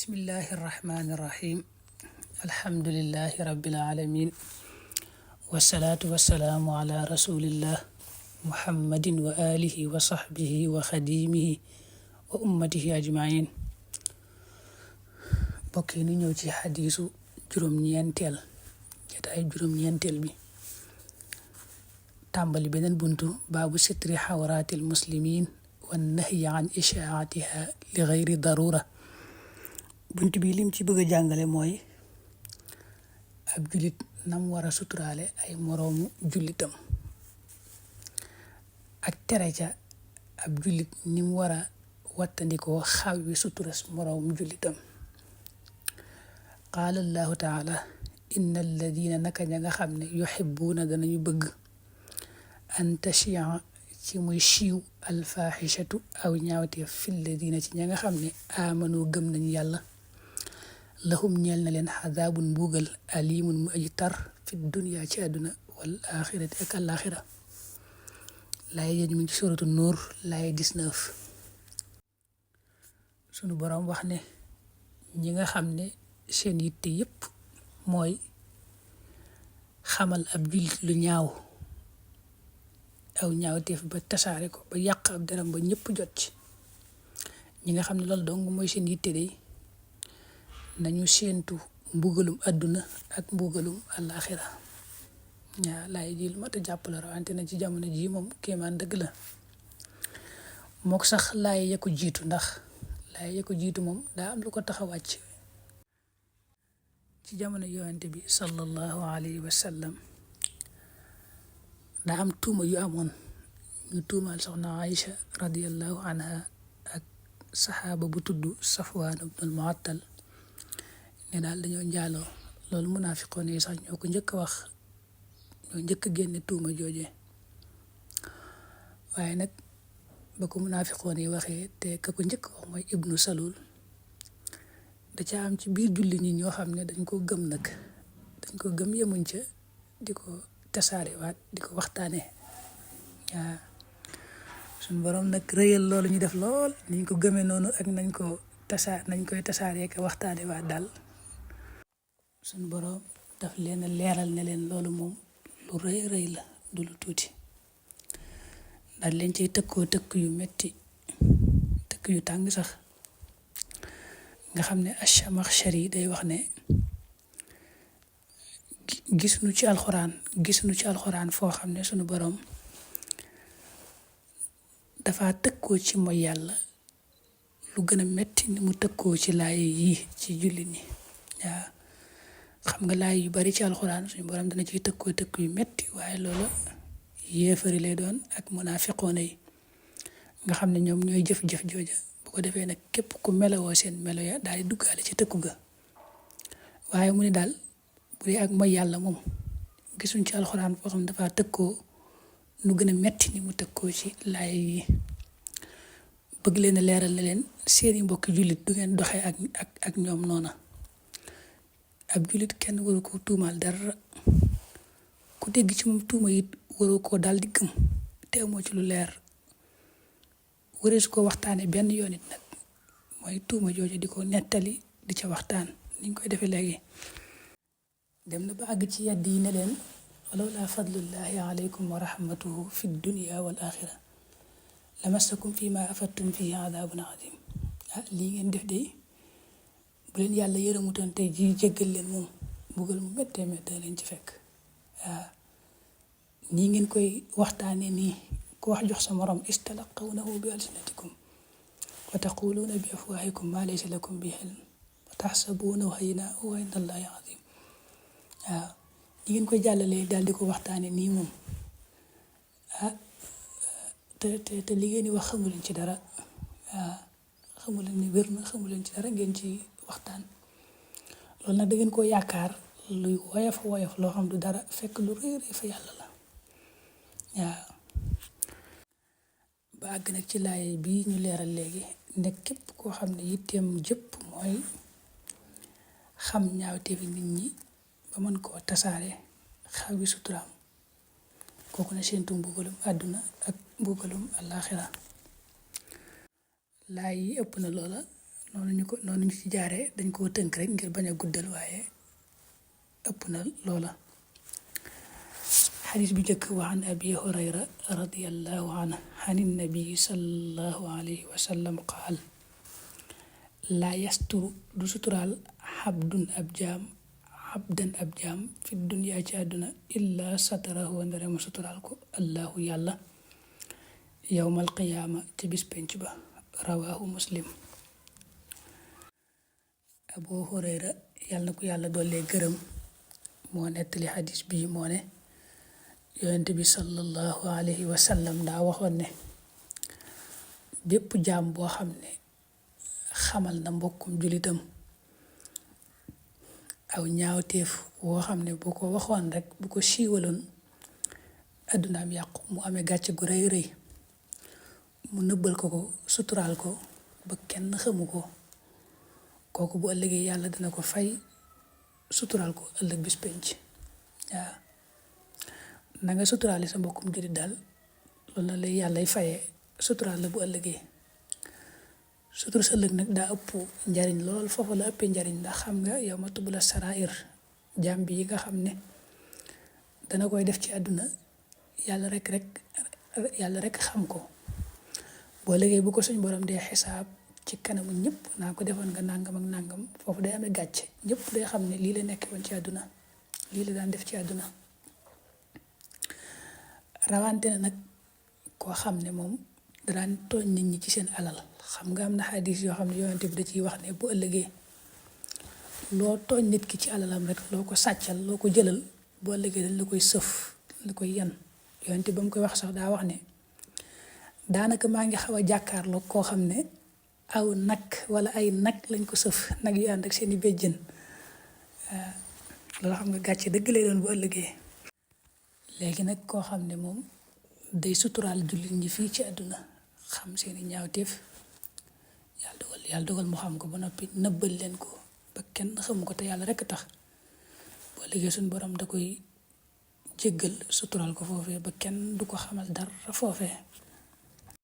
bismillahi irrahmani irrahim alhamdulillahi rabbil alamin wasalaatu wasalaamu ala rasulillah muhammadin wa alihi wa sahbihi wa xadimihi wa ummatihi ajmain bokk yi nu ñëw ci xadiisu juróom-ñeenteel bi tàmbali beneen buntu baabu sitri xawraatil muslimin wa nahyi an ishaatiha li gayri darura. bunt bi lim ci bëgg a jàngale mooy ab jullit nam war a suturaale ay moroomu jullitam ak tere ca ab jullit ni mu war a wattandikoo xaw wi suturas moroomu jullitam. qaala allahu taala inna alladina naka ña nga xam ne yuhibbuuna danañu bëgg an tashia ci muy siiw alfaxishatu aw ñaawteef fi alladina ci ña nga xam ne amanu gëm nañu yàlla lahum ñeel na leen xadaabun mbuugal alimun mu aji tar fi dunya ci àdduna wal axirati ak àlaxira. laay yéen mu ngi ci suratu nuur laay 19. sunu boroom wax ne ñi nga xam ne seen yitte yépp mooy xamal ab jullit lu ñaaw aw ñaawteef ba tasaare ko ba yàq ab deram ba ñëpp jot ci. ñi nga xam ne loolu dong mooy seen yitte day nañu séentu mbugalum àdduna ak mbugalum àllaaxira. waaw laay ji lu mat a jàpp la rawante na ci jamono ji moom kéemaan dëgg la mook sax laay ya ko jiitu ndax laay ya ko jiitu moom daa am lu ko tax a wàcc ci jamono yonente bi sallallahu alayhi wa sallam. daa am tuuma yu amoon ñu tuumaal soxna Aïcha radiyallahu anha ak saxaaba bu tudd Safwaan ibnul Muattal ne daal dañoo njaaloo. loolu munaafiqoon yi sax ñoo ko njëkk a wax, ñoo njëkk a génne tuuma jooje. waaye nag ba ko munaafiqoon yi waxee te ka ko njëkk wax mooy ibnu Salul, da ca am ci biir julli ñi ñoo xam ne dañ ko gëm nag, dañ ko gëm yemuñ ca di ko tasaare waat di ko waxtaane. waaw suñ boroom nag rëyal loolu ñu def lool niñ ko gëmee noonu ak nañ koy tasaaree ka waxtaane waat daal. suñ boroom daf leen leeral ne leen loolu moom lu rëy rëy la, du lu tuuti. daal leen cay tëkkoo tëkk yu metti, tëkk yu tàng sax, nga xam ne Achamaxshari day wax ne gisuñu ci alxuraan foo xam ne sunu boroom dafa tëkkoo ci mooy yàlla lu gën a metti ni mu tëkkoo ci laay yi ci jullit ñi. waaw xam nga laay yu bari ci alxuraan suñu boroom dana ciy tëkkoo tëkk yu metti, waaye loolu yéefari lay doon ak munaafiqoona yi nga xam ne ñoom ñooy jëf-jëf jooja. bu ko defee nag képp ku melowoo seen melo ya daal di duggaale ci tëkku ga. waaye mu ne daal bu dee ak mooy yàlla moom gisuñ ci alxuraan foo xam ne dafa tëkkoo nu gën a metti ni mu tëkkoo ci laay yi. bëgg leen a leeral ne leen seeni mbokki jullit du ngeen doxee ak ñoom noona. ab jullit kenn waru ko tuumaal dara, ku dégg ci moom tuuma it waru ko daal di gëm te amoo ci lu leer. waree su ko waxtaane benn yoon it nag mooy tuuma jooju di ko nettali di ca waxtaan niñ koy defee léegi. dem na ba àgg ci yàdd yi ne leen walaw laa fadlullahi alaykum wa rahmatuhu fi dunya wal axira lamassakum fi ma afattum fihi adabun azim. lii ngeen def de bu leen yàlla yërëmutoon tey ji jéggal leen moom mbugal mu méttee méttee leen ci fekk. nii ngeen koy waxtaane nii ku wax jox sa morom istalaqawnahu bi alsinatikum wa taquluuna bi afwahikum ma laysa lakum bi ilm wa taxsabuunahu hayyinan wa inda allahi azim. ni ngeen koy jàllalee daal di ko waxtaane nii moom te li ngeen di wax xamuleen ci dara. xamuleen ni wér na, xamuleen ci dara ngeen ci waxtaan. loolu nag da ngeen koo yaakaar luy woyof loo xam du dara fekk lu rëy rëy fa yàlla la. ba àgg nag ci laay bii ñu leeral léegi ne képp koo xam ne yitteem jëpp mooy xam ñaawteefi nit ñi ba mën koo tasaare xaw yi suturaam, kooku na séentu mbugalum àdduna ak mbugalum àllaaxira. laay yi ëpp na loola noonu ñu ci jaaree dañ koo tënk rek ngir bañ a guddal waaye ëpp na loola. xadis bi njëkk wa an abi hurayra radiallahu anhu an innabii sallallahu alayhi wa sallam qaal laa yasturu du suturaal xabdan ab jaam fi dunya ci àdduna illa satarahu ndare mu suturaal ko allahu yàlla yowmal qiyaama ci bis penc ba rawaahu muslim. abu hurayra yàlla na ko yàlla doollee gërëm moo nettali xadis bii moo ne yonent bi sallallahu alayhi wa sallam daa waxoon ne bépp jaam boo xam ne xamal na mbokkum julitam aw ñaawteef woo xam ne bu ko waxoon rek bu ko siiwaloon addunaam yàqu mu amee gàcce gu rëy rëy mu nëbbal ko suturaal ko ba kenn xamu ko kooku bu ëllëgee yàlla dina ko fay suturaal ko ëllëg bis penc. waaw na nga suturaale sa mbokkum julit daal loolu la lay yàllay fayee suturaal la bu ëllëgee. sutur sa ëllëg nag daa ëpp njariñ lool, foofu la ëppee njariñ ndax xam nga yow ma tubb la sarair jàmm bi yi nga xam ne dana koy def ci àdduna yàlla rek xam ko. boo liggéey bu ko suñ borom dee xisaab ci kanamu ñëpp naa ko defoon nga nàngam ak nàngam, foofu day amee gàcce, ñëpp day xam ne lii la nekk woon ci àdduna, lii la daan def ci àdduna. rawante na nag koo xam ne moom daan tooñ nit ñi ci seen alal. xam nga am na xadis yoo xam ne yonent bi da ciy wax ne bu ëllëgee loo tooñ nit ki ci alalam rek, loo ko sàccal, loo ko jëlal, bu ëllëgee dañ la koy sëf, dañ la koy yan. yonent ba mu koy wax sax daa wax ne daanaka maa ngi xaw a jàkkaarloo koo xam ne aw nag wala ay nag lañ ko sëf, nag yu ànd ak seeni béjjën. loolu xam nga gàcce dëgg lay doon bu ëllëgee. léegi nag koo xam ne moom day suturaal jullit ñi fii ci àdduna, xam seeni ñaawteef, yàlla dogal mu xam ko ba noppi nëbbal leen ko ba kenn xamu ko te yàlla rekk tax, boo liggéey suñ borom da koy jéggal suturaal ko foofee ba kenn du ko xamal dara foofee.